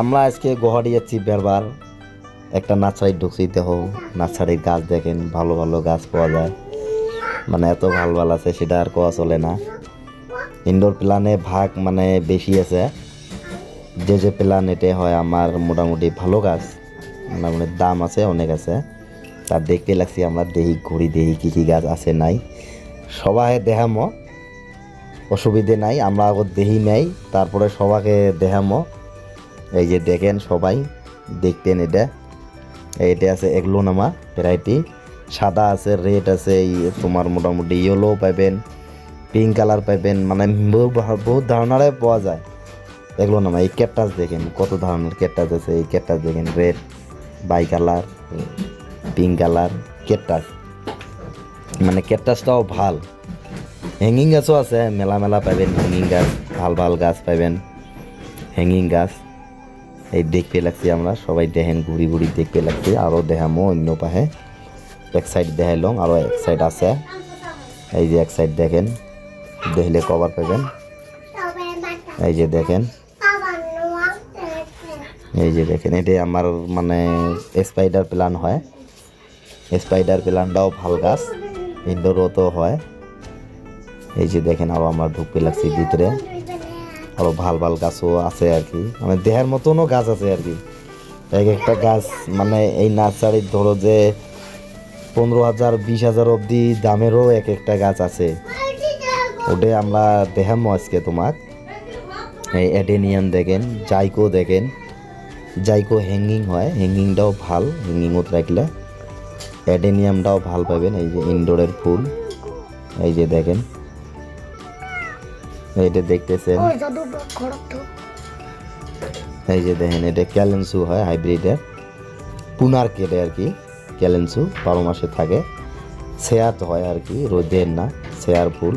আমরা আজকে গুয়াহাটি যাচ্ছি বেরবার একটা নার্সারি ঢুকছি। দেখো নার্সারির গাছ দেখেন, ভালো ভালো গাছ পাওয়া যায়, মানে এত ভালো ভালো আছে সেটা আর কোয়া চলে না। ইনডোর প্ল্যানে ভাগ মানে বেশি আছে, যে প্ল্যান এতে হয় আমার মোটামুটি ভালো গাছ, মোটামুটি দাম আছে, অনেক আছে। তার দেখতে লাগছি আমরা দেখি ঘুরি, দেখি কী কী গাছ আছে নাই, সবাই দেখামো, অসুবিধে নাই। আমরা আগত দেখি নাই, তারপরে সবাইকে দেখামো। এই যে দেখেন সবাই দেখতেন, এটা আছে এগলোনামা ভ্যারাইটি, সাদা আছে, রেড আছে, এই তোমার মোটামুটি ইয়েলো পাইবেন, পিঙ্ক কালার পাইবেন, মানে বহুত ধরনেরই পাওয়া যায় এগলোনামা। এই ক্যাকটাস দেখেন কত ধরনের ক্যাকটাস আছে, এই ক্যাকটাস দেখেন red, bicolour, pink colour cactus, মানে ক্যাকটাসটাও ভাল। হ্যাঙ্গিং গাছও আছে, মেলা মেলা পাইবেন হ্যাঙ্গিং গাছ, ভাল ভাল গাছ পাইবেন হ্যাঙ্গিং গাছ। এই দেখতে লাগছি আমরা সবাই, দেখেন ঘুরি ঘুরি দেখতে লাগছি। আরও দেখামো অন্য পাহে, এক সাইড দেখাইলং, আরও এক সাইড আছে। এই যে এক সাইড দেখেন, দেখলে কভার পাবেন। এই যে দেখেন, এই যে দেখেন, এটা আমার মানে স্পাইডার প্ল্যান হয়, স্পাইডার প্ল্যানটাও ভাল গাছ, ইনডোরও তো হয়। এই যে দেখেন, আরও আমার ঢুকতে লাগছি ভিতরে, আরও ভাল ভাল গাছও আছে আর কি, মানে দেহের মতনও গাছ আছে আর কি। এক একটা গাছ মানে এই নার্সারির ধরো যে 15,000 20,000 অবধি দামেরও এক একটা গাছ আছে। ওটাই আমরা দেখামো আজকে তোমাক। এই অ্যাডেনিয়াম দেখেন, জাইকো দেখেন, জাইকো হ্যাঙ্গিং হয়, হ্যাঙ্গিংটাও ভাল, হ্যাঙ্গিংত রাখলে অ্যাডেনিয়ামটাও ভাল পাবেন। এই যে ইনডোরের ফুল, এই যে দেখেন, এইটা দেখতেছেন, এই যে দেখেন, এটা ক্যালেন্সু হয় হাইব্রিডের, পুনার কেটে আর কি। ক্যালেন্সু 12 মাসে থাকে, শেয়ার হয় আর কি, রোদের না, শেয়ার ফুল,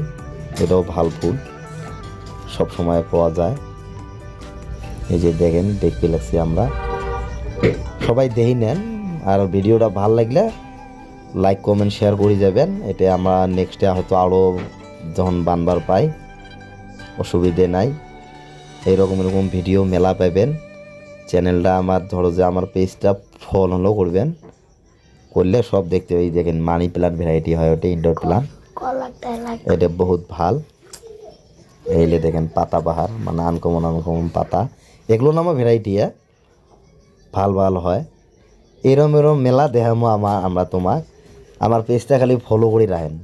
এটাও ভাল ফুল, সব সময় পাওয়া যায়। এই যে দেখেন, দেখতে লাগছি আমরা সবাই দেখি নেন। আর ভিডিওটা ভাল লাগলে লাইক কমেন্ট শেয়ার করে যাবেন। এটা আমরা নেক্সটে হয়তো আরও যখন বানবার পাই, অসুবিধে নাই। এইরকম এরকম ভিডিও মেলা পাবেন। চ্যানেলটা আমার ধরো যে আমার পেজটা ফলো করবেন, করলে সব দেখতে পাই। দেখেন মানি প্ল্যান্ট ভ্যারাইটি হয় ওটা, ইনডোর প্ল্যান্ট, এটা বহুত ভাল। এইলে দেখেন পাতা বাহার, মানে আনকমন আনকমন পাতা, এগুলো নামও ভ্যারাইটি ভাল ভাল হয়। এরম এরম মেলা দেখামো আমরা তোমাক। আমার পেজটা খালি ফলো করে রাখেন,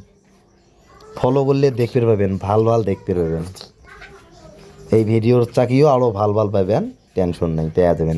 ফলো করলে দেখতে পাবেন, ভাল ভাল দেখতে পাবেন। এই ভিডিওর চাকিও আরও ভাল ভাল পাবেন, টেনশন নেই, পেয়ে যাবেন।